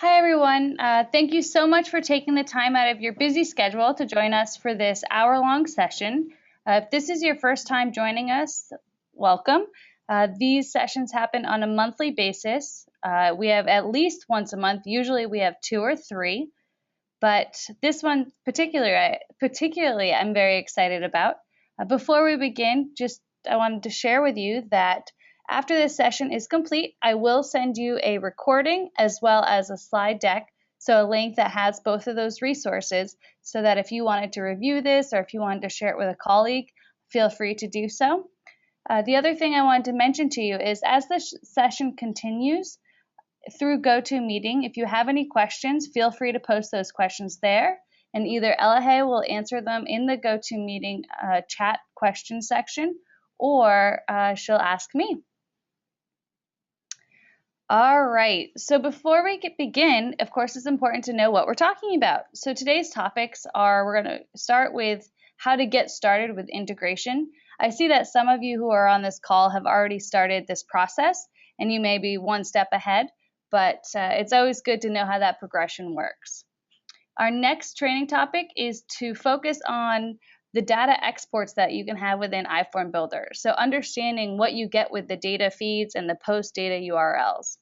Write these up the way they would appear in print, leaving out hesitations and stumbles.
Hi, everyone. Thank you so much for taking the time out of your busy schedule to join us for this hour-long session. If this is your first time joining us, welcome. These sessions happen on a monthly basis. We have at least once a month. Usually we have 2 or 3, but this one particularly I'm very excited about. Before we begin, I wanted to share with you that after this session is complete, I will send you a recording as well as a slide deck, so a link that has both of those resources, so that if you wanted to review this or if you wanted to share it with a colleague, feel free to do so. The other thing I wanted to mention to you is as this session continues through GoToMeeting, if you have any questions, feel free to post those questions there, and either Elahe will answer them in the GoToMeeting chat question section, or she'll ask me. All right, so before we begin, of course, it's important to know what we're talking about. So today's topics are, we're going to start with how to get started with integration. I see that some of you who are on this call have already started this process, and you may be one step ahead, but it's always good to know how that progression works. Our next training topic is to focus on the data exports that you can have within iFormBuilder. So understanding what you get with the data feeds and the post data URLs.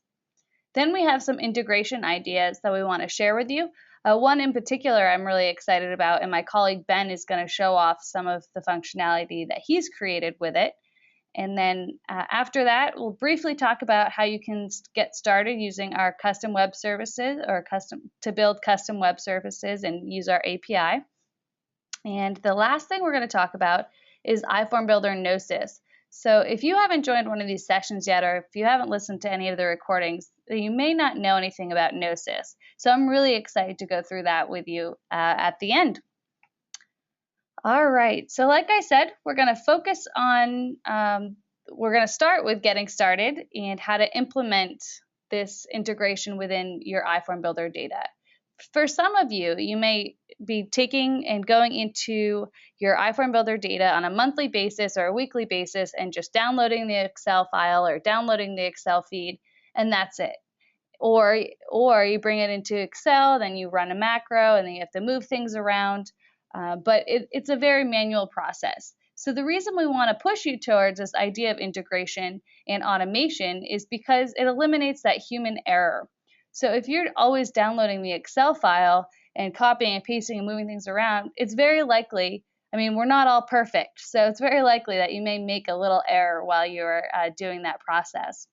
Then we have some integration ideas that we want to share with you. One in particular I'm really excited about, and my colleague Ben is going to show off some of the functionality that he's created with it. And then after that, we'll briefly talk about how you can get started using our custom web services or to build custom web services and use our API. And the last thing we're going to talk about is iFormBuilder Gnosis. So if you haven't joined one of these sessions yet, or if you haven't listened to any of the recordings, you may not know anything about Gnosis. So I'm really excited to go through that with you at the end. All right, so like I said, we're going to focus on, we're going to start with getting started and how to implement this integration within your iFormBuilder data. For some of you, you may be taking and going into your iFormBuilder data on a monthly basis or a weekly basis and just downloading the Excel file or downloading the Excel feed, and that's it. Or you bring it into Excel, then you run a macro, and then you have to move things around. But it's a very manual process. So the reason we want to push you towards this idea of integration and automation is because it eliminates that human error. So if you're always downloading the Excel file and copying and pasting and moving things around, it's very likely, I mean, we're not all perfect, so it's very likely that you may make a little error while you're doing that process.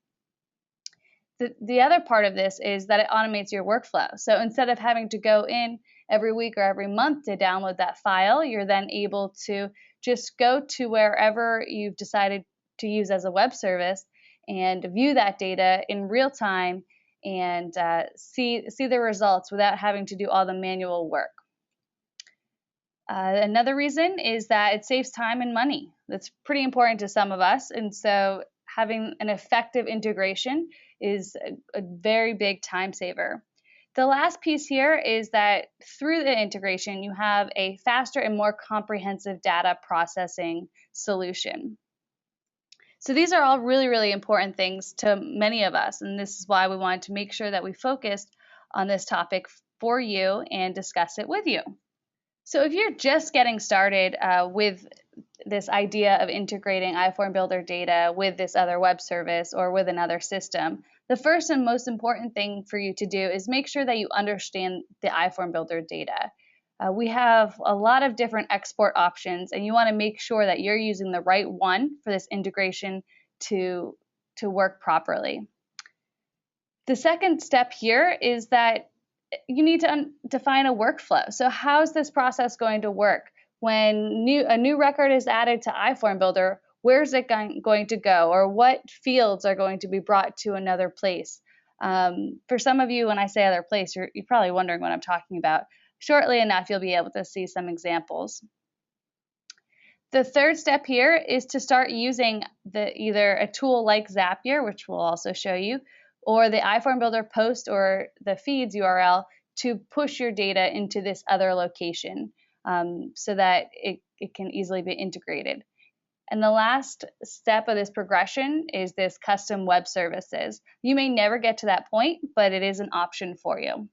The other part of this is that it automates your workflow. So instead of having to go in every week or every month to download that file, you're then able to just go to wherever you've decided to use as a web service and view that data in real time and see the results without having to do all the manual work. Another reason is that it saves time and money. That's pretty important to some of us, and so having an effective integration is a very big time saver. The last piece here is that through the integration, you have a faster and more comprehensive data processing solution. So these are all really, really important things to many of us, and this is why we wanted to make sure that we focused on this topic for you and discuss it with you. So if you're just getting started with this idea of integrating iFormBuilder data with this other web service or with another system, the first and most important thing for you to do is make sure that you understand the iFormBuilder data. We have a lot of different export options, and you want to make sure that you're using the right one for this integration to work properly. The second step here is that you need to define a workflow. So how is this process going to work? When a new record is added to iFormBuilder, where's it going to go? Or what fields are going to be brought to another place? For some of you, when I say other place, you're probably wondering what I'm talking about. Shortly enough, you'll be able to see some examples. The third step here is to start using either a tool like Zapier, which we'll also show you, or the iFormBuilder post or the feeds URL to push your data into this other location so that it can easily be integrated. And the last step of this progression is this custom web services. You may never get to that point, but it is an option for you.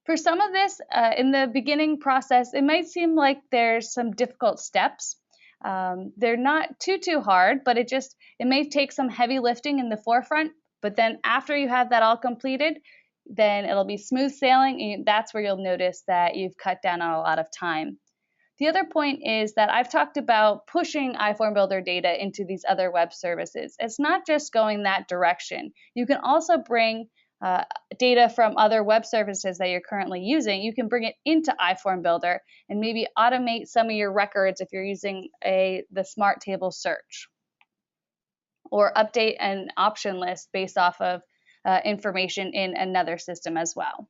For some of this, in the beginning process, it might seem like there's some difficult steps. They're not too hard, but it may take some heavy lifting in the forefront. But then after you have that all completed, then it'll be smooth sailing, and that's where you'll notice that you've cut down on a lot of time. The other point is that I've talked about pushing iFormBuilder data into these other web services. It's not just going that direction. You can also bring data from other web services that you're currently using. You can bring it into iFormBuilder and maybe automate some of your records if you're using the Smart Table search, or update an option list based off of information in another system as well.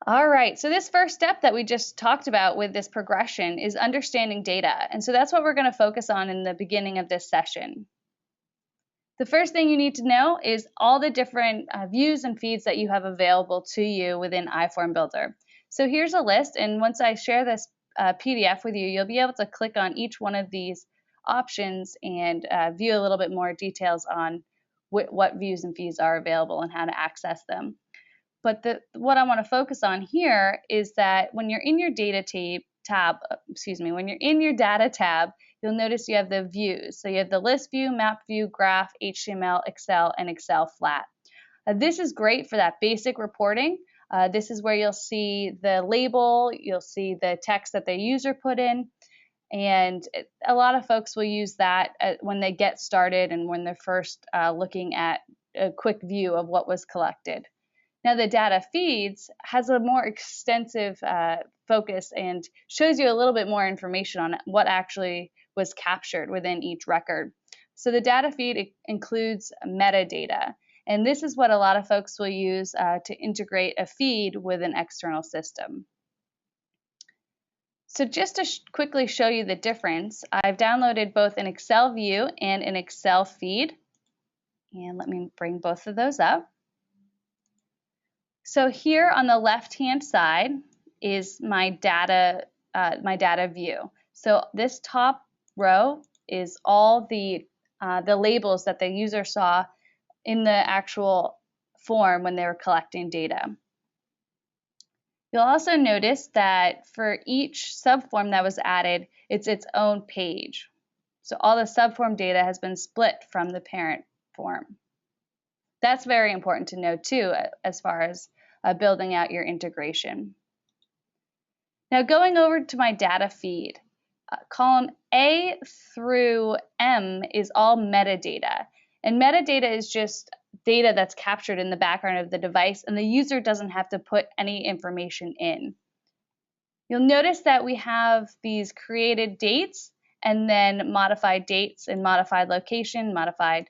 All right, so this first step that we just talked about with this progression is understanding data. And so that's what we're going to focus on in the beginning of this session. The first thing you need to know is all the different views and feeds that you have available to you within iFormBuilder. So here's a list, and once I share this PDF with you, you'll be able to click on each one of these options and view a little bit more details on what views and feeds are available and how to access them. But what I want to focus on here is that when you're in your data tab, you'll notice you have the views. So you have the list view, map view, graph, HTML, Excel, and Excel flat. This is great for that basic reporting. This is where you'll see the label, you'll see the text that the user put in, and a lot of folks will use that when they get started and when they're first looking at a quick view of what was collected. Now, the data feeds has a more extensive focus and shows you a little bit more information on what actually was captured within each record. So the data feed includes metadata, and this is what a lot of folks will use to integrate a feed with an external system. So just to quickly show you the difference, I've downloaded both an Excel view and an Excel feed, and let me bring both of those up. So here on the left-hand side is my data view. So this top row is all the labels that the user saw in the actual form when they were collecting data. You'll also notice that for each subform that was added, it's its own page. So all the subform data has been split from the parent form. That's very important to know too, as far as building out your integration. Now going over to my data feed, column A through M is all metadata. And metadata is just data that's captured in the background of the device, and the user doesn't have to put any information in. You'll notice that we have these created dates and then modified dates and modified location, modified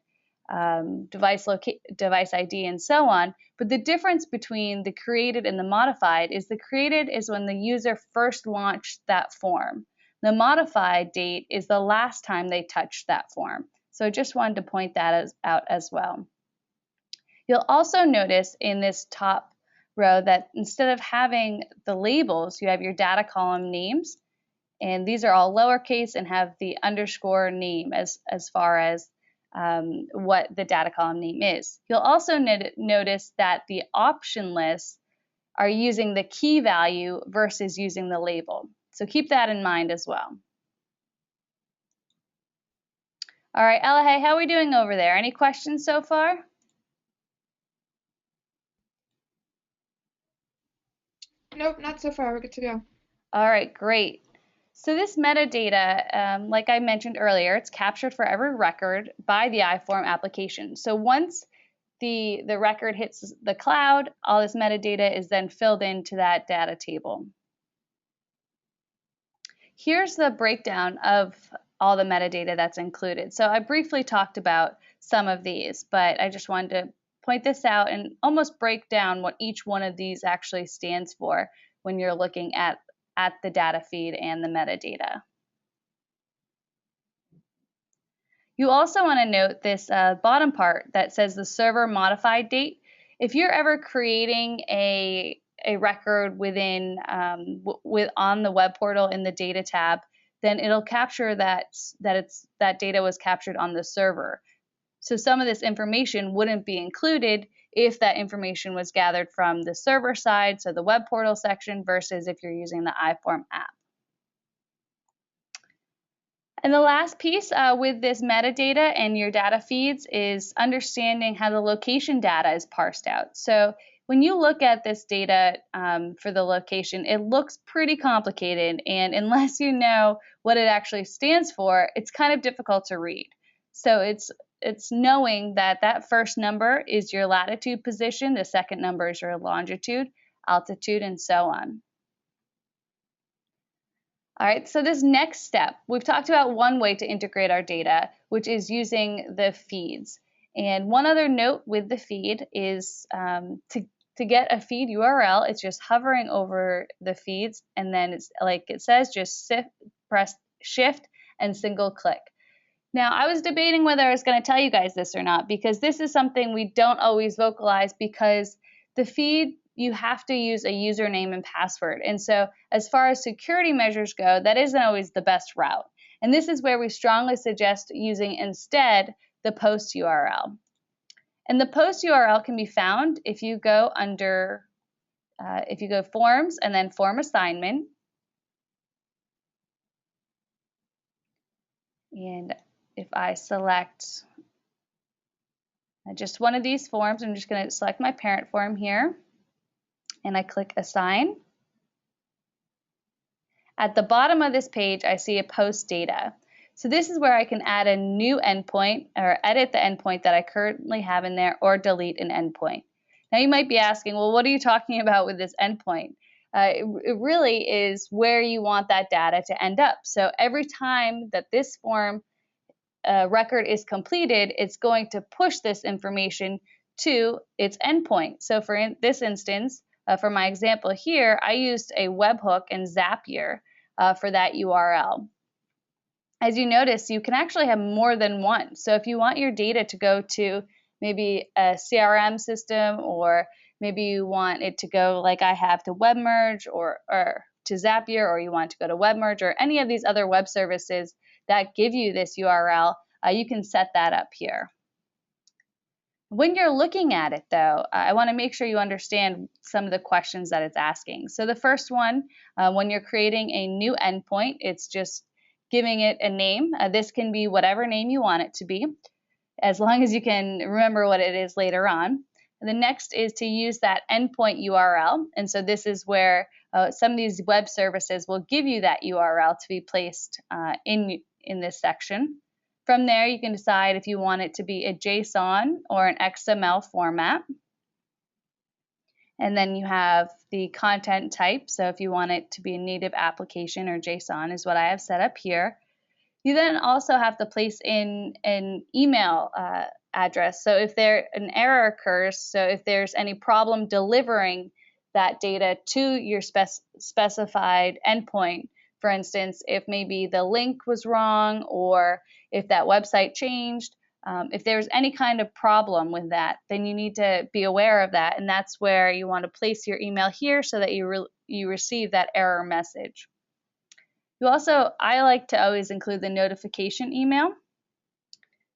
device ID, and so on. But the difference between the created and the modified is the created is when the user first launched that form. The modified date is the last time they touched that form. So I just wanted to point that out as well. You'll also notice in this top row that instead of having the labels, you have your data column names, and these are all lowercase and have the underscore name as far as what the data column name is. You'll also notice that the option lists are using the key value versus using the label. So keep that in mind as well. All right, Ella, hey, how are we doing over there? Any questions so far? Nope, not so far. We're good to go. All right, great. So this metadata, like I mentioned earlier, it's captured for every record by the iForm application. So once the record hits the cloud, all this metadata is then filled into that data table. Here's the breakdown of all the metadata that's included. So I briefly talked about some of these, but I just wanted to point this out and almost break down what each one of these actually stands for when you're looking at the data feed and the metadata. You also want to note this bottom part that says the server modified date. If you're ever creating a record within on the web portal in the data tab, then it'll capture that data was captured on the server. So some of this information wouldn't be included if that information was gathered from the server side, so the web portal section, versus if you're using the iForm app. And the last piece with this metadata and your data feeds is understanding how the location data is parsed out. So when you look at this data for the location, it looks pretty complicated, and unless you know what it actually stands for, it's kind of difficult to read. So it's knowing that that first number is your latitude position, the second number is your longitude, altitude, and so on. All right, so this next step, we've talked about one way to integrate our data, which is using the feeds. And one other note with the feed is to get a feed URL, it's just hovering over the feeds, and then it's like it says, just press Shift and single click. Now, I was debating whether I was going to tell you guys this or not, because this is something we don't always vocalize, because the feed, you have to use a username and password. And so as far as security measures go, that isn't always the best route. And this is where we strongly suggest using instead the post URL. And the post URL can be found if you go under, if you go Forms and then Form Assignment. And if I select just one of these forms, I'm just going to select my parent form here, and I click Assign. At the bottom of this page, I see a post data. So this is where I can add a new endpoint or edit the endpoint that I currently have in there, or delete an endpoint. Now you might be asking, well, what are you talking about with this endpoint? It really is where you want that data to end up. So every time that this form record is completed, it's going to push this information to its endpoint. So for this instance, for my example here, I used a webhook and Zapier for that URL. As you notice, you can actually have more than one. So if you want your data to go to maybe a CRM system, or maybe you want it to go, like I have, to WebMerge or to Zapier, or you want to go to WebMerge or any of these other web services that give you this URL, you can set that up here. When you're looking at it, though, I want to make sure you understand some of the questions that it's asking. So the first one, when you're creating a new endpoint, it's just giving it a name. This can be whatever name you want it to be, as long as you can remember what it is later on. And the next is to use that endpoint URL. And so this is where some of these web services will give you that URL to be placed in this section. From there, you can decide if you want it to be a JSON or an XML format. And then you have the content type. So if you want it to be a native application, or JSON is what I have set up here. You then also have to place in an email address. So if an error occurs, so if there's any problem delivering that data to your specified endpoint, for instance, if maybe the link was wrong, or if that website changed, if there's any kind of problem with that, then you need to be aware of that. And that's where you want to place your email here so that you receive that error message. I like to always include the notification email.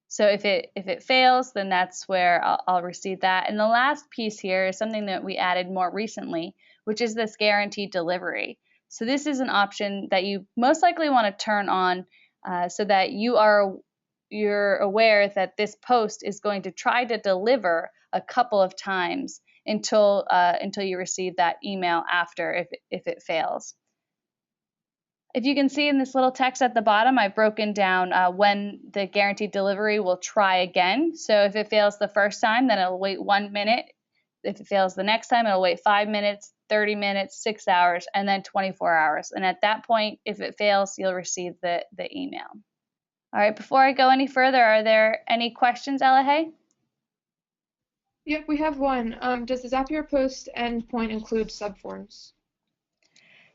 So if it fails, then that's where I'll receive that. And the last piece here is something that we added more recently, which is this guaranteed delivery. So this is an option that you most likely want to turn on so that you're aware that this post is going to try to deliver a couple of times until you receive that email after, if it fails. If you can see in this little text at the bottom, I've broken down when the guaranteed delivery will try again. So if it fails the first time, then it'll wait 1 minute. If it fails the next time, it'll wait 5 minutes, 30 minutes, 6 hours, and then 24 hours. And at that point, if it fails, you'll receive the email. All right, before I go any further, are there any questions, Elahe? Yep, we have one. Does the Zapier post endpoint include subforms?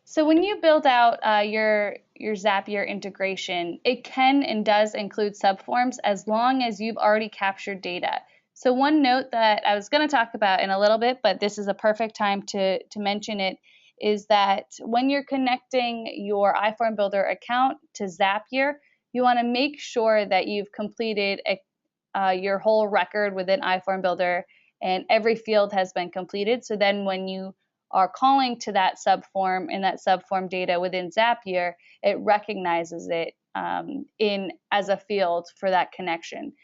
So when you build out your Zapier integration, it can and does include subforms as long as you've already captured data. So one note that I was going to talk about in a little bit, but this is a perfect time to mention it, is that when you're connecting your iFormBuilder account to Zapier, you want to make sure that you've completed your whole record within iFormBuilder and every field has been completed. So then when you are calling to that subform and that subform data within Zapier, it recognizes it as a field for that connection.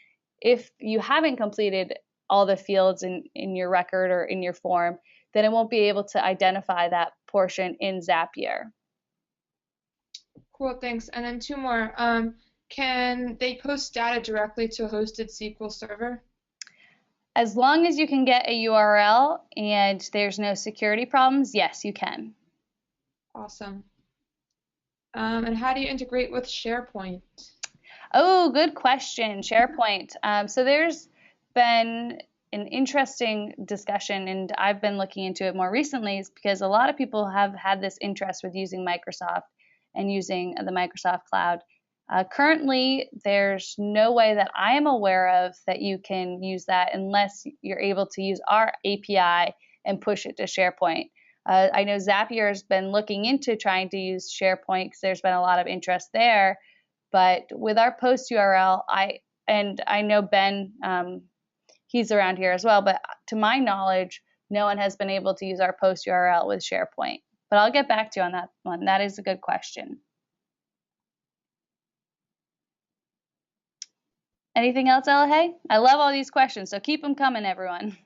If you haven't completed all the fields in your record or in your form, then it won't be able to identify that portion in Zapier. Cool, thanks. And then two more. Can they post data directly to a hosted SQL server? As long as you can get a URL and there's no security problems, yes, you can. Awesome. And how do you integrate with SharePoint? Oh, good question. SharePoint. So there's been an interesting discussion, and I've been looking into it more recently, because a lot of people have had this interest with using Microsoft and using the Microsoft Cloud. Currently, there's no way that I am aware of that you can use that unless you're able to use our API and push it to SharePoint. I know Zapier has been looking into trying to use SharePoint because there's been a lot of interest there. But with our post URL, I know Ben, he's around here as well, but to my knowledge, no one has been able to use our post URL with SharePoint. But I'll get back to you on that one. That is a good question. Anything else, Elahe? I love all these questions, so keep them coming, everyone.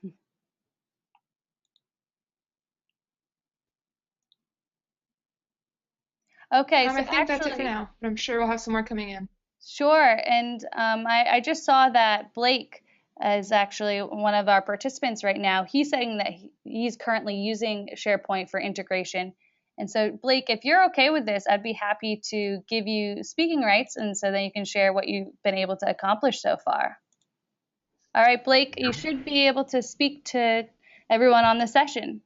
Okay, so I think that's it for now, but I'm sure we'll have some more coming in. Sure, and I just saw that Blake is actually one of our participants right now. He's saying that he's currently using SharePoint for integration. And so, Blake, if you're okay with this, I'd be happy to give you speaking rights, and so then you can share what you've been able to accomplish so far. All right, Blake, you should be able to speak to everyone on the session.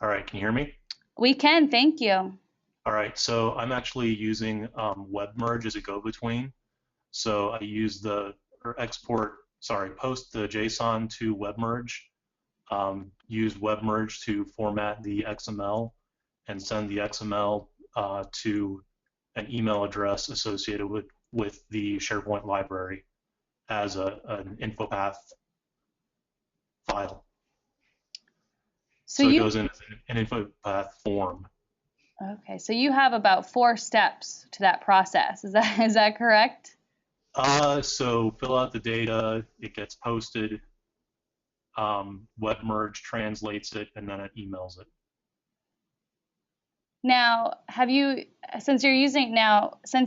All right, can you hear me? We can, thank you. All right, so I'm actually using WebMerge as a go-between. So I use post the JSON to WebMerge, use WebMerge to format the XML, and send the XML to an email address associated with the SharePoint library as an info path file. So it goes in as an info path form. Okay, so you have about 4 steps to that process. Is that correct? So fill out the data, it gets posted, WebMerge translates it, and then it emails it. Now, since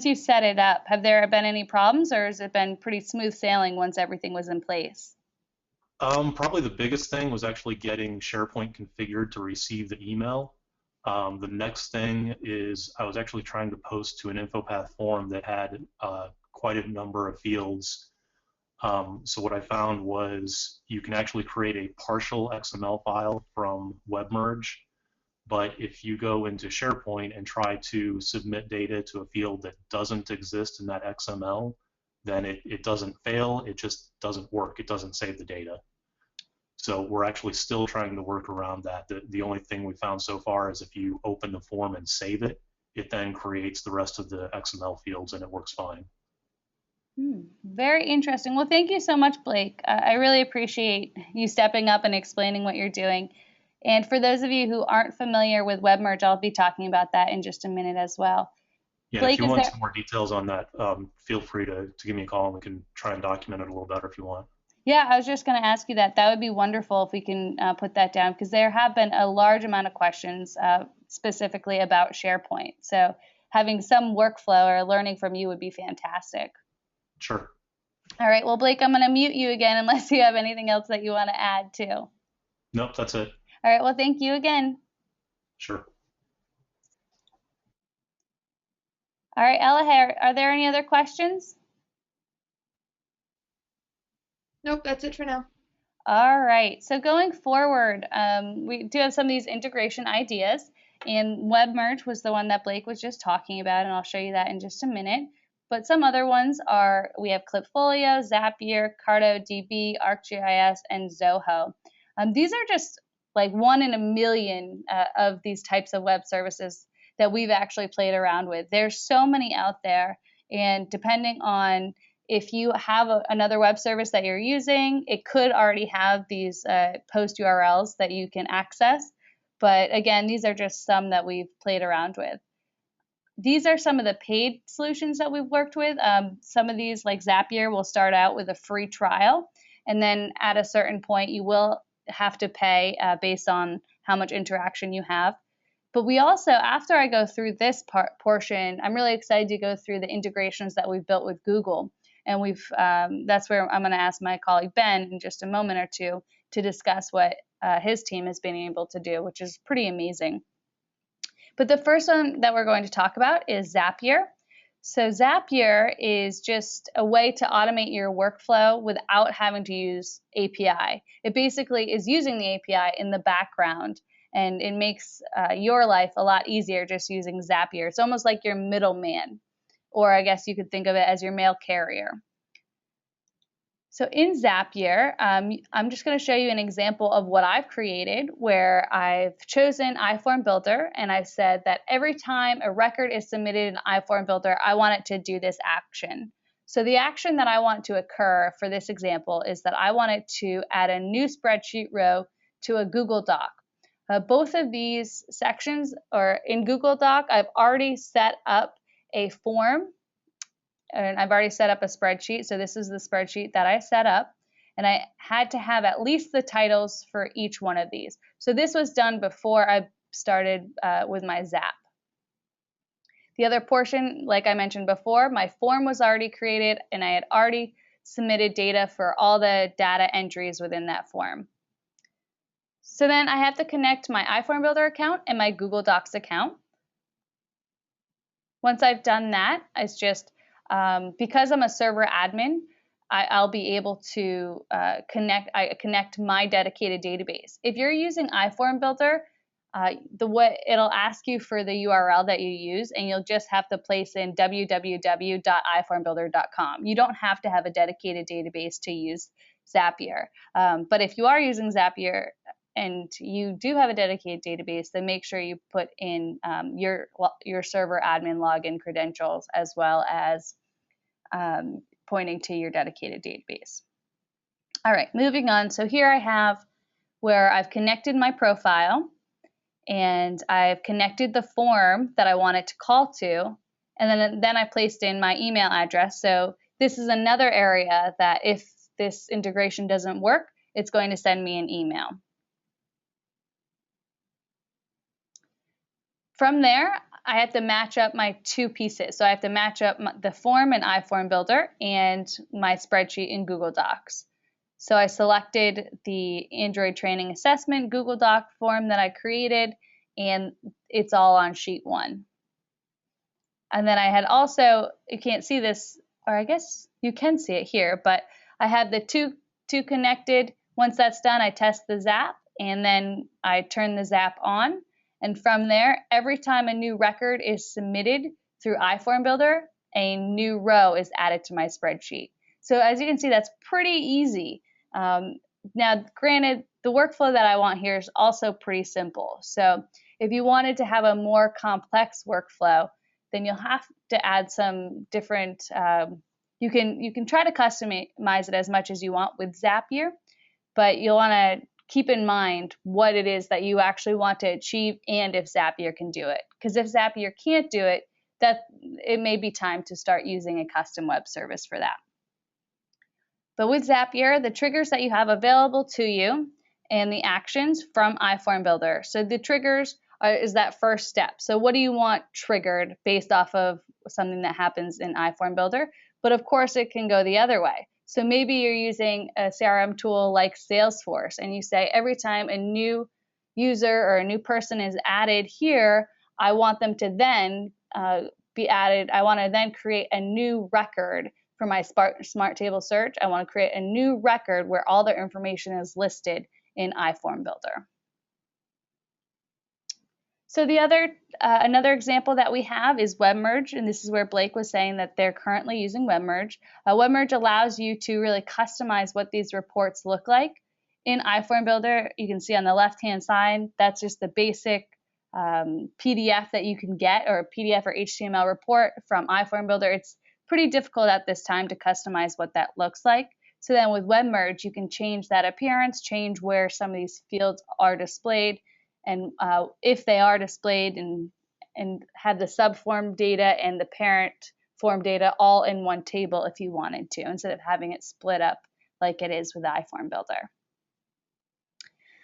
you've set it up, have there been any problems, or has it been pretty smooth sailing once everything was in place? Probably the biggest thing was actually getting SharePoint configured to receive the email. The next thing is I was actually trying to post to an InfoPath form that had quite a number of fields. So what I found was you can actually create a partial XML file from WebMerge, but if you go into SharePoint and try to submit data to a field that doesn't exist in that XML, then it doesn't fail, it just doesn't work, it doesn't save the data. So we're actually still trying to work around that. The only thing we found so far is if you open the form and save it, it then creates the rest of the XML fields and it works fine. Very interesting. Well, thank you so much, Blake. I really appreciate you stepping up and explaining what you're doing. And for those of you who aren't familiar with WebMerge, I'll be talking about that in just a minute as well. Yeah, Blake, if you want some more details on that, feel free to give me a call and we can try and document it a little better if you want. Yeah, I was just going to ask you that. That would be wonderful if we can put that down, because there have been a large amount of questions specifically about SharePoint. So having some workflow or learning from you would be fantastic. Sure. All right. Well, Blake, I'm going to mute you again unless you have anything else that you want to add too. Nope, that's it. All right. Well, thank you again. Sure. All right, Ella, are there any other questions? Nope, that's it for now. All right, so going forward, we do have some of these integration ideas, and WebMerge was the one that Blake was just talking about, and I'll show you that in just a minute. But some other ones are, we have Folio, Zapier, CartoDB, ArcGIS, and Zoho. These are just like 1 in a million of these types of web services that we've actually played around with. There's so many out there, and depending on if you have another web service that you're using, it could already have these post URLs that you can access. But again, these are just some that we've played around with. These are some of the paid solutions that we've worked with. Some of these, like Zapier, will start out with a free trial, and then at a certain point, you will have to pay based on how much interaction you have. But we also, after I go through this portion, I'm really excited to go through the integrations that we've built with Google. And that's where I'm going to ask my colleague Ben in just a moment or two to discuss what his team has been able to do, which is pretty amazing. But the first one that we're going to talk about is Zapier. So Zapier is just a way to automate your workflow without having to use API. It basically is using the API in the background, and it makes your life a lot easier just using Zapier. It's almost like your middleman, or I guess you could think of it as your mail carrier. So in Zapier, I'm just going to show you an example of what I've created, where I've chosen iFormBuilder, and I've said that every time a record is submitted in iFormBuilder, I want it to do this action. So the action that I want to occur for this example is that I want it to add a new spreadsheet row to a Google Doc. Both of these sections are in Google Doc. I've already set up a form, and I've already set up a spreadsheet. So this is the spreadsheet that I set up, and I had to have at least the titles for each one of these. So this was done before I started with my Zap. The other portion, like I mentioned before, my form was already created, and I had already submitted data for all the data entries within that form. So then I have to connect my iFormBuilder account and my Google Docs account. Once I've done that, it's just because I'm a server admin, I'll be able to connect my dedicated database. If you're using iFormBuilder, it'll ask you for the URL that you use, and you'll just have to place in www.iformbuilder.com. You don't have to have a dedicated database to use Zapier. But if you are using Zapier and you do have a dedicated database, then make sure you put in your server admin login credentials, as well as pointing to your dedicated database. All right, moving on. So here I have where I've connected my profile, and I've connected the form that I want it to call to, and then I placed in my email address. So this is another area that if this integration doesn't work, it's going to send me an email. From there, I have to match up my two pieces. So I have to match up the form in iFormBuilder and my spreadsheet in Google Docs. So I selected the Android Training Assessment Google Doc form that I created, and it's all on sheet 1. And then I had also, you can't see this, or I guess you can see it here, but I had the two connected. Once that's done, I test the Zap, and then I turn the Zap on. And from there, every time a new record is submitted through iFormBuilder, a new row is added to my spreadsheet. So as you can see, that's pretty easy. Now, granted, the workflow that I want here is also pretty simple. So if you wanted to have a more complex workflow, then you'll have to add some different, you can try to customize it as much as you want with Zapier, but you'll want to keep in mind what it is that you actually want to achieve and if Zapier can do it. Because if Zapier can't do it, it may be time to start using a custom web service for that. But with Zapier, the triggers that you have available to you and the actions from iFormBuilder. So the triggers is that first step. So what do you want triggered based off of something that happens in iFormBuilder? But of course, it can go the other way. So maybe you're using a CRM tool like Salesforce, and you say every time a new user or a new person is added here, I want them to then be added. I want to then create a new record for my Smart Table Search. I want to create a new record where all their information is listed in iFormBuilder. So the another example that we have is WebMerge, and this is where Blake was saying that they're currently using WebMerge. WebMerge allows you to really customize what these reports look like in iFormBuilder, you can see on the left-hand side, that's just the basic PDF that you can get, or a PDF or HTML report from iFormBuilder. It's pretty difficult at this time to customize what that looks like. So then with WebMerge, you can change that appearance, change where some of these fields are displayed, and if they are displayed, and have the subform data and the parent form data all in one table if you wanted to, instead of having it split up like it is with the iFormBuilder.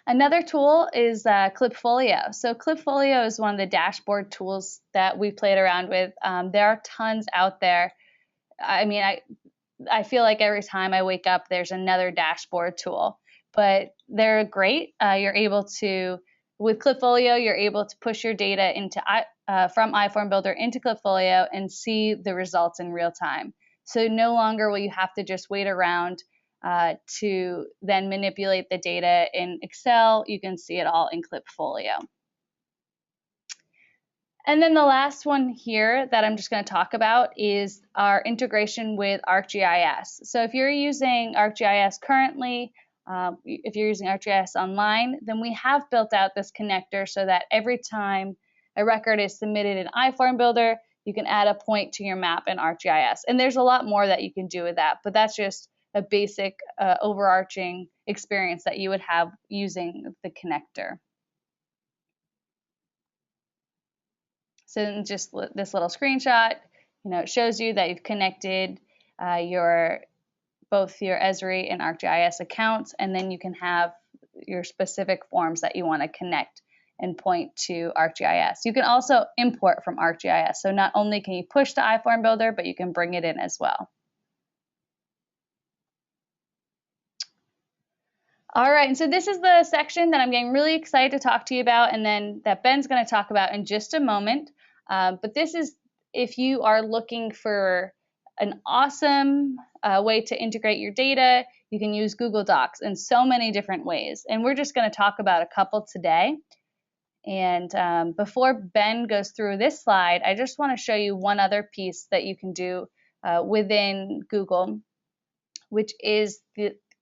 Another tool is Folio. So Folio is one of the dashboard tools that we played around with. There are tons out there. I mean, I feel like every time I wake up, there's another dashboard tool, but they're great. You're able to, with Folio, you're able to push your data into from iFormBuilder into Folio and see the results in real time. So no longer will you have to just wait around to then manipulate the data in Excel. You can see it all in Folio. And then the last one here that I'm just going to talk about is our integration with ArcGIS. So if you're using ArcGIS currently, if you're using ArcGIS online, then we have built out this connector so that every time a record is submitted in iFormBuilder, you can add a point to your map in ArcGIS. And there's a lot more that you can do with that, but that's just a basic overarching experience that you would have using the connector. So in just this little screenshot, it shows you that you've connected both your Esri and ArcGIS accounts, and then you can have your specific forms that you want to connect and point to ArcGIS. You can also import from ArcGIS. So not only can you push to iFormBuilder, but you can bring it in as well. All right, and so this is the section that I'm getting really excited to talk to you about, and then that Ben's going to talk about in just a moment. But this is if you are looking for an awesome way to integrate your data. You can use Google Docs in so many different ways, and we're just going to talk about a couple today. And before Ben goes through this slide, I just want to show you one other piece that you can do within Google, which is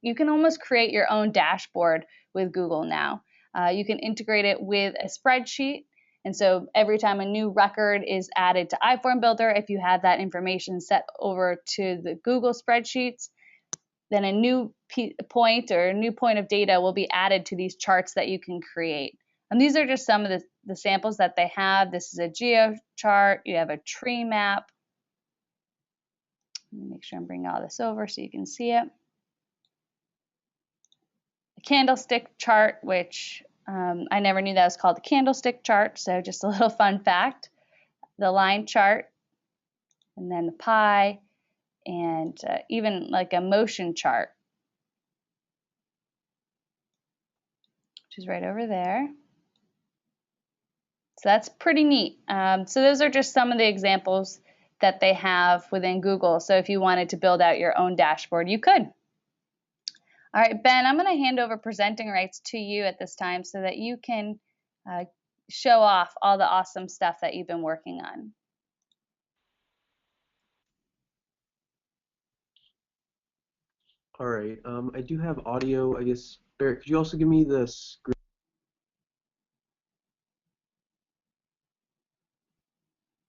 you can almost create your own dashboard with Google now. You can integrate it with a spreadsheet. And so every time a new record is added to iFormBuilder, if you have that information set over to the Google spreadsheets, then a new point or a new point of data will be added to these charts that you can create. And these are just some of the samples that they have. This is a geo chart. You have a tree map. Let me make sure I'm bringing all this over so you can see it. A candlestick chart, which I never knew that was called a candlestick chart, so just a little fun fact. The line chart, and then the pie, and even like a motion chart, which is right over there. So that's pretty neat. So those are just some of the examples that they have within Google. So if you wanted to build out your own dashboard, you could. All right, Ben, I'm going to hand over presenting rights to you at this time so that you can show off all the awesome stuff that you've been working on. All right, I do have audio, I guess. Barrett, could you also give me the screen?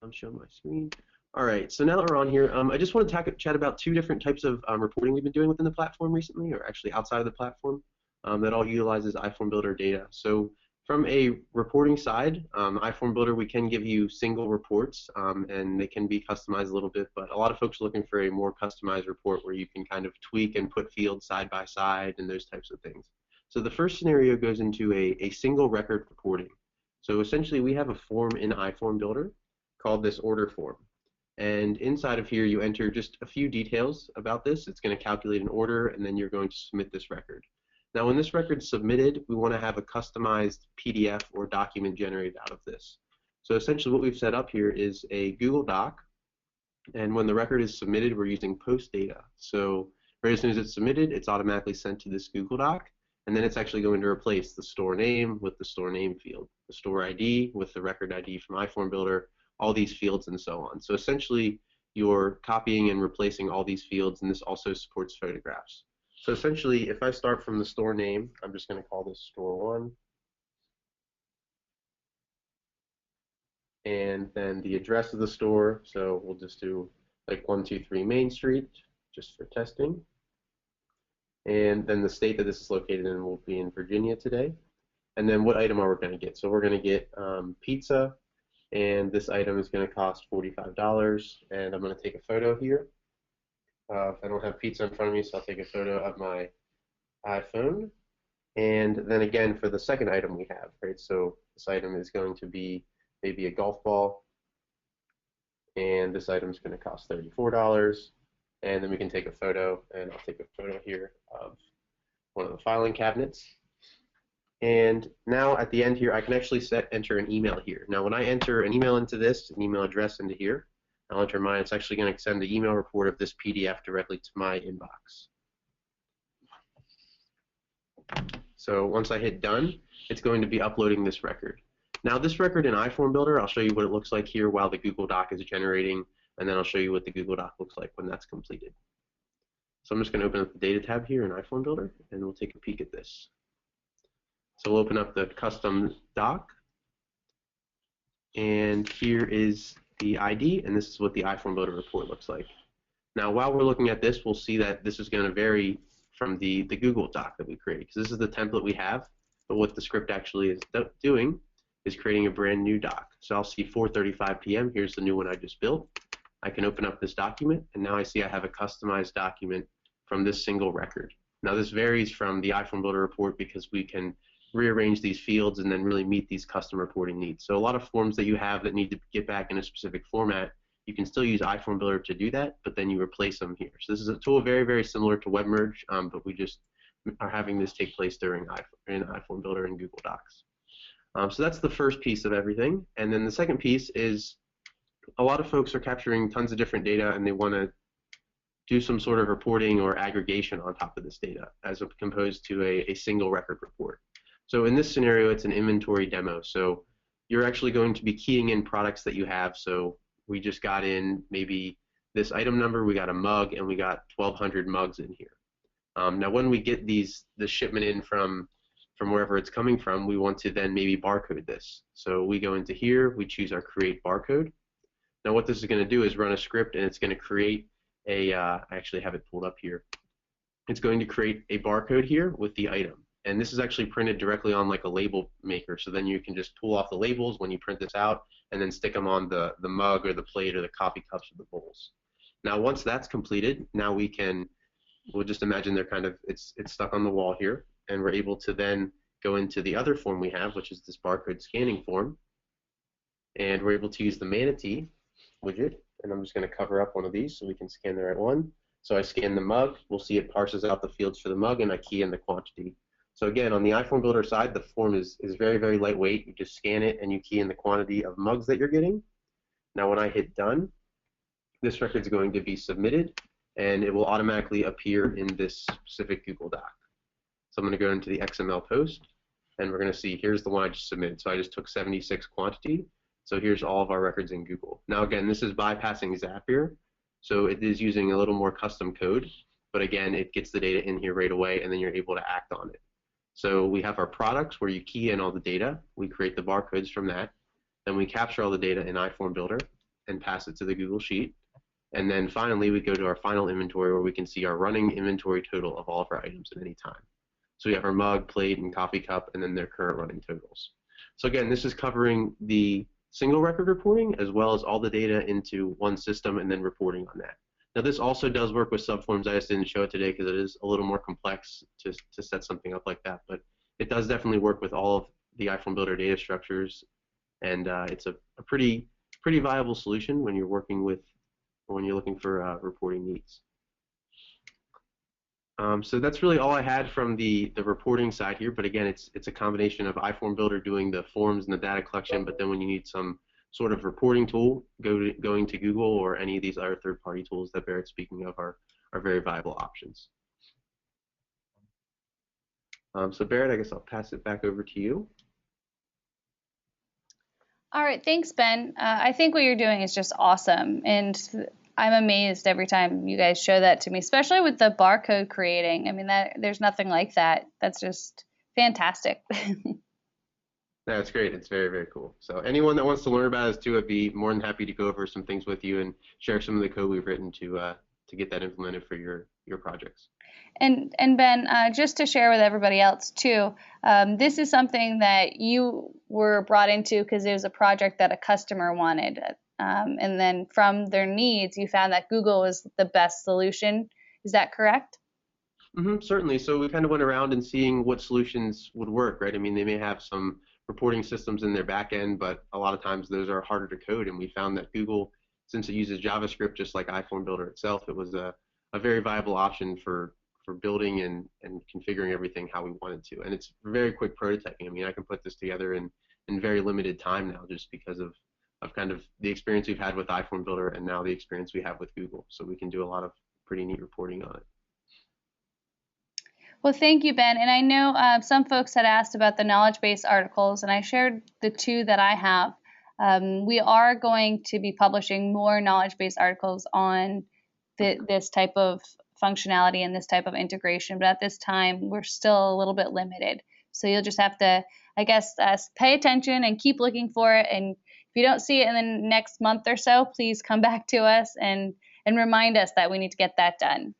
I'm showing my screen. All right, so now that we're on here, I just want to chat about two different types of reporting we've been doing within the platform recently, or actually outside of the platform, that all utilizes iFormBuilder data. So from a reporting side, iFormBuilder, we can give you single reports, and they can be customized a little bit, but a lot of folks are looking for a more customized report where you can kind of tweak and put fields side by side and those types of things. So the first scenario goes into a single record reporting. So essentially, we have a form in iFormBuilder called this order form. And inside of here, you enter just a few details about this. It's going to calculate an order, and then you're going to submit this record. Now, when this record is submitted, we want to have a customized PDF or document generated out of this. So essentially what we've set up here is a Google Doc, and when the record is submitted, we're using post data. So right as soon as it's submitted, it's automatically sent to this Google Doc, and then it's actually going to replace the store name with the store name field, the store ID with the record ID from iFormBuilder, all these fields and so on. So essentially, you're copying and replacing all these fields, and this also supports photographs. So essentially, if I start from the store name, I'm just going to call this store 1. And then the address of the store, so we'll just do like 123 Main Street, just for testing. And then the state that this is located in will be in Virginia today. And then what item are we going to get? So we're going to get pizza, and this item is going to cost $45. And I'm going to take a photo here. If I don't have pizza in front of me, so I'll take a photo of my iPhone. And then again, for the second item we have, right? So this item is going to be maybe a golf ball, and this item is going to cost $34. And then we can take a photo, and I'll take a photo here of one of the filing cabinets. And now at the end here, I can actually enter an email here. Now when I enter an email into this, an email address into here, I'll enter mine. It's actually going to send the email report of this PDF directly to my inbox. So once I hit done, it's going to be uploading this record. Now this record in iFormBuilder, I'll show you what it looks like here while the Google Doc is generating, and then I'll show you what the Google Doc looks like when that's completed. So I'm just going to open up the Data tab here in iFormBuilder, and we'll take a peek at this. So we'll open up the custom doc, and here is the ID, and this is what the iFormBuilder report looks like. Now while we're looking at this, we'll see that this is going to vary from the Google Doc that we created, because this is the template we have, but what the script actually is doing is creating a brand new doc. So I'll see 4:35 p.m. Here's the new one I just built. I can open up this document, and now I see I have a customized document from this single record. Now this varies from the iFormBuilder report because we can rearrange these fields and then really meet these custom reporting needs. So a lot of forms that you have that need to get back in a specific format, you can still use iFormBuilder to do that, but then you replace them here. So this is a tool very, very similar to WebMerge, but we just are having this take place during iFormBuilder and Google Docs. So that's the first piece of everything. And then the second piece is a lot of folks are capturing tons of different data, and they want to do some sort of reporting or aggregation on top of this data as opposed to a single record report. So in this scenario, it's an inventory demo. So you're actually going to be keying in products that you have. So we just got in maybe this item number, we got a mug, and we got 1,200 mugs in here. Now when we get the shipment in from wherever it's coming from, we want to then maybe barcode this. So we go into here, we choose our create barcode. Now what this is going to do is run a script, and it's going to create a, I actually have it pulled up here. It's going to create a barcode here with the item. And this is actually printed directly on like a label maker, so then you can just pull off the labels when you print this out and then stick them on the mug or the plate or the coffee cups or the bowls. Now once that's completed, now we'll just imagine they're kind of, it's stuck on the wall here, and we're able to then go into the other form we have, which is this barcode scanning form, and we're able to use the Manatee widget, and I'm just going to cover up one of these so we can scan the right one. So I scan the mug, we'll see it parses out the fields for the mug, and I key in the quantity. So again, on the iFormBuilder side, the form is very, very lightweight. You just scan it and you key in the quantity of mugs that you're getting. Now when I hit done, this record is going to be submitted, and it will automatically appear in this specific Google Doc. So I'm going to go into the XML post, and we're going to see here's the one I just submitted. So I just took 76 quantity. So here's all of our records in Google. Now again, this is bypassing Zapier, so it is using a little more custom code, but again, it gets the data in here right away, and then you're able to act on it. So we have our products where you key in all the data. We create the barcodes from that. Then we capture all the data in iFormBuilder and pass it to the Google Sheet. And then finally, we go to our final inventory where we can see our running inventory total of all of our items at any time. So we have our mug, plate, and coffee cup, and then their current running totals. So again, this is covering the single record reporting as well as all the data into one system and then reporting on that. Now this also does work with subforms. I just didn't show it today because it is a little more complex to set something up like that, but it does definitely work with all of the iFormBuilder data structures, and it's a pretty viable solution when you're looking for reporting needs. So that's really all I had from the reporting side here, but again, it's a combination of iFormBuilder doing the forms and the data collection, but then when you need some sort of reporting tool, going to Google or any of these other third-party tools that Barrett's speaking of are very viable options. So Barrett, I guess I'll pass it back over to you. All right, thanks, Ben. I think what you're doing is just awesome, and I'm amazed every time you guys show that to me, especially with the barcode creating. I mean, there's nothing like that. That's just fantastic. That's great. It's very, very cool. So anyone that wants to learn about us too, I'd be more than happy to go over some things with you and share some of the code we've written to get that implemented for your projects. And Ben, just to share with everybody else too, this is something that you were brought into because it was a project that a customer wanted. And then from their needs, you found that Google was the best solution. Is that correct? Certainly. So we kind of went around and seeing what solutions would work, right? I mean, they may have some reporting systems in their back end, but a lot of times those are harder to code. And we found that Google, since it uses JavaScript just like iFormBuilder itself, it was a very viable option for building and configuring everything how we wanted to. And it's very quick prototyping. I mean, I can put this together in very limited time now just because of kind of the experience we've had with iFormBuilder and now the experience we have with Google. So we can do a lot of pretty neat reporting on it. Well, thank you, Ben. And I know some folks had asked about the knowledge base articles, and I shared the 2 that I have. We are going to be publishing more knowledge base articles on this type of functionality and this type of integration, but at this time, we're still a little bit limited. So you'll just have to, I guess, pay attention and keep looking for it. And if you don't see it in the next month or so, please come back to us and remind us that we need to get that done.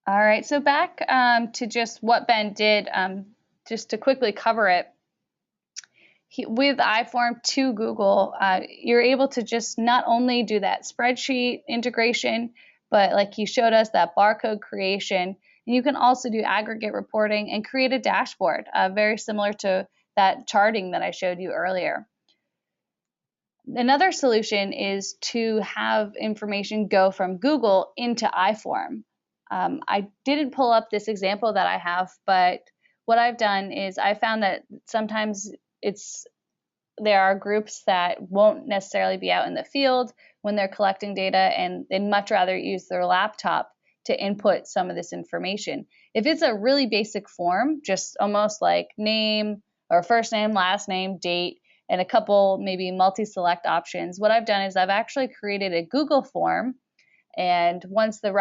All right, so back to just what Ben did, just to quickly cover it. With iForm to Google, you're able to just not only do that spreadsheet integration, but like he showed us, that barcode creation. And you can also do aggregate reporting and create a dashboard, very similar to that charting that I showed you earlier. Another solution is to have information go from Google into iForm. I didn't pull up this example that I have, but what I've done is I found that sometimes there are groups that won't necessarily be out in the field when they're collecting data, and they'd much rather use their laptop to input some of this information. If it's a really basic form, just almost like name or first name, last name, date, and a couple maybe multi-select options, what I've done is I've actually created a Google form. And once the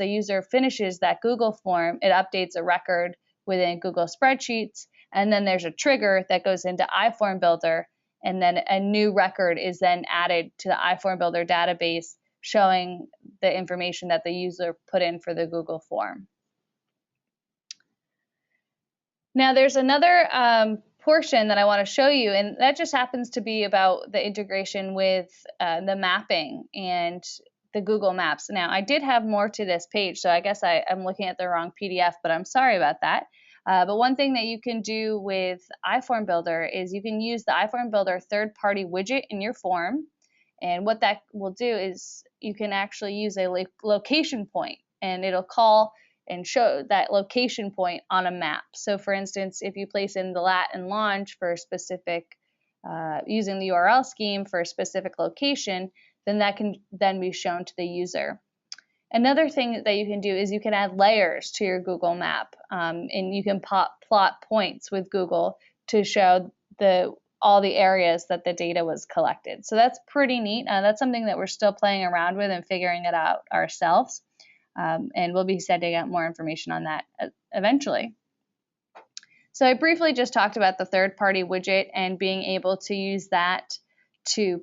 user finishes that Google form, it updates a record within Google Spreadsheets, and then there's a trigger that goes into iFormBuilder, and then a new record is then added to the iFormBuilder database showing the information that the user put in for the Google form. Now there's another portion that I want to show you, and that just happens to be about the integration with the mapping and the Google Maps. Now, I did have more to this page, so I guess I'm looking at the wrong PDF, but I'm sorry about that. But one thing that you can do with iFormBuilder is you can use the iFormBuilder third-party widget in your form. And what that will do is you can actually use a location point, and it'll call and show that location point on a map. So for instance, if you place in the lat and longe for a specific, using the URL scheme for a specific location, then that can then be shown to the user. Another thing that you can do is you can add layers to your Google map, and you can plot points with Google to show all the areas that the data was collected. So that's pretty neat. That's something that we're still playing around with and figuring it out ourselves. And we'll be sending out more information on that eventually. So I briefly just talked about the third-party widget and being able to use that to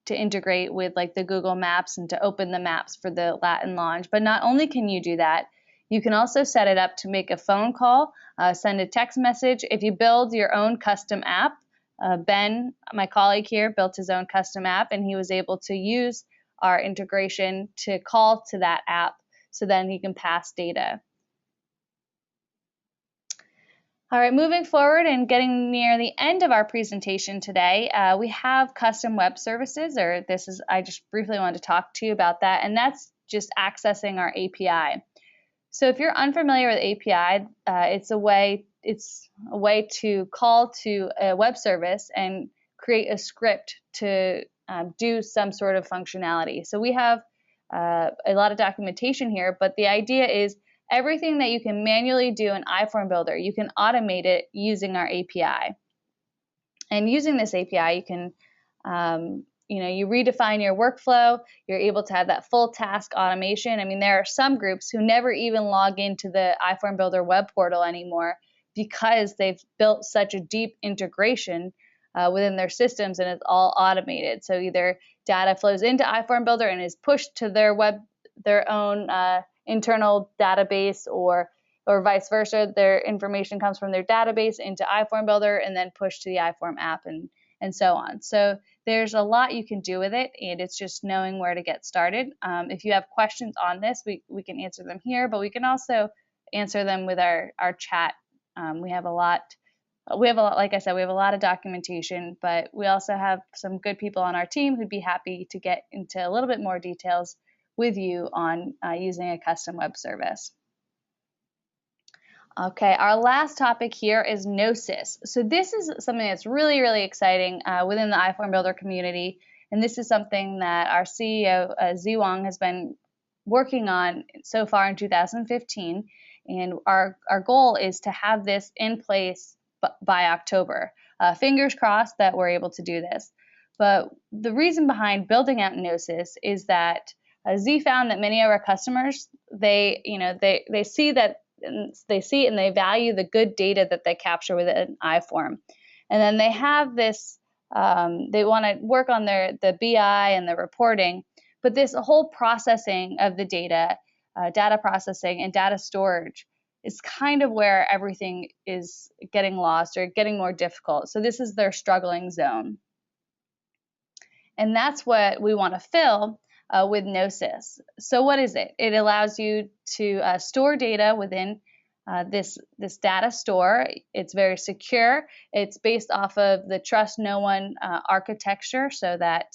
integrate with like the Google Maps and to open the maps for the lat and longe. But not only can you do that, you can also set it up to make a phone call, send a text message. If you build your own custom app, Ben, my colleague here, built his own custom app, and he was able to use our integration to call to that app so then he can pass data. All right, moving forward and getting near the end of our presentation today, we have custom web services, I just briefly wanted to talk to you about that, and that's just accessing our API. So if you're unfamiliar with API, it's a way to call to a web service and create a script to do some sort of functionality. So we have a lot of documentation here, but the idea is everything that you can manually do in iFormBuilder, you can automate it using our API. And using this API, you can, you redefine your workflow. You're able to have that full task automation. I mean, there are some groups who never even log into the iFormBuilder web portal anymore because they've built such a deep integration within their systems, and it's all automated. So either data flows into iFormBuilder and is pushed to their own internal database, or vice versa. Their information comes from their database into iFormBuilder and then pushed to the iForm app, and so on. So there's a lot you can do with it, and it's just knowing where to get started. If you have questions on this, we can answer them here, but we can also answer them with our chat. We have a lot, like I said, we have a lot of documentation, but we also have some good people on our team who'd be happy to get into a little bit more details with you on using a custom web service. Okay, our last topic here is Gnosis. So this is something that's really, really exciting within the iFormBuilder community, and this is something that our CEO, Zi Wang, has been working on so far in 2015, and our goal is to have this in place by October. Fingers crossed that we're able to do this. But the reason behind building out Gnosis is that Z found that many of our customers, they see that they see and they value the good data that they capture within iForm, and then they have this. They want to work on the BI and the reporting, but this whole processing of the data, data processing and data storage, is kind of where everything is getting lost or getting more difficult. So this is their struggling zone, and that's what we want to fill with Gnosis. So what is it? It allows you to store data within this data store. It's very secure. It's based off of the trust no one architecture, so that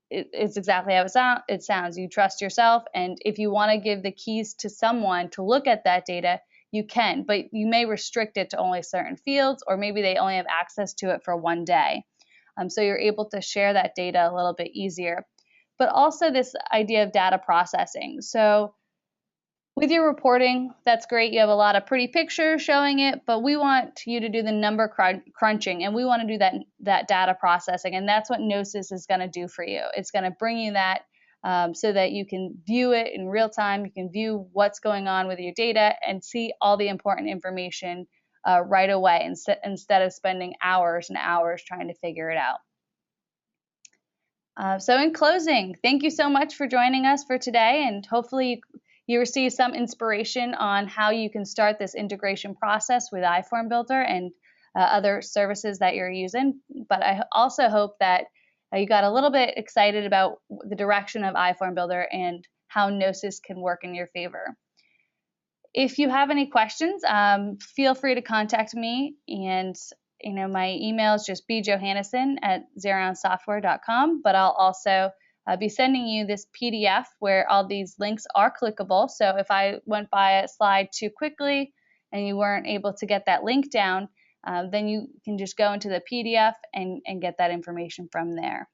it's exactly how it sounds. You trust yourself, and if you want to give the keys to someone to look at that data, you can, but you may restrict it to only certain fields, or maybe they only have access to it for one day. So you're able to share that data a little bit easier. But also this idea of data processing. So with your reporting, that's great. You have a lot of pretty pictures showing it, but we want you to do the number crunching, and we want to do that data processing, and that's what Gnosis is going to do for you. It's going to bring you that so that you can view it in real time. You can view what's going on with your data and see all the important information right away instead of spending hours and hours trying to figure it out. So in closing, thank you so much for joining us for today, and hopefully you receive some inspiration on how you can start this integration process with iFormBuilder and other services that you're using. But I also hope that you got a little bit excited about the direction of iFormBuilder and how Gnosis can work in your favor. If you have any questions, feel free to contact me, and my email is just bjohannesson@xeronsoftware.com, but I'll also be sending you this PDF where all these links are clickable. So if I went by a slide too quickly and you weren't able to get that link down, then you can just go into the PDF and get that information from there.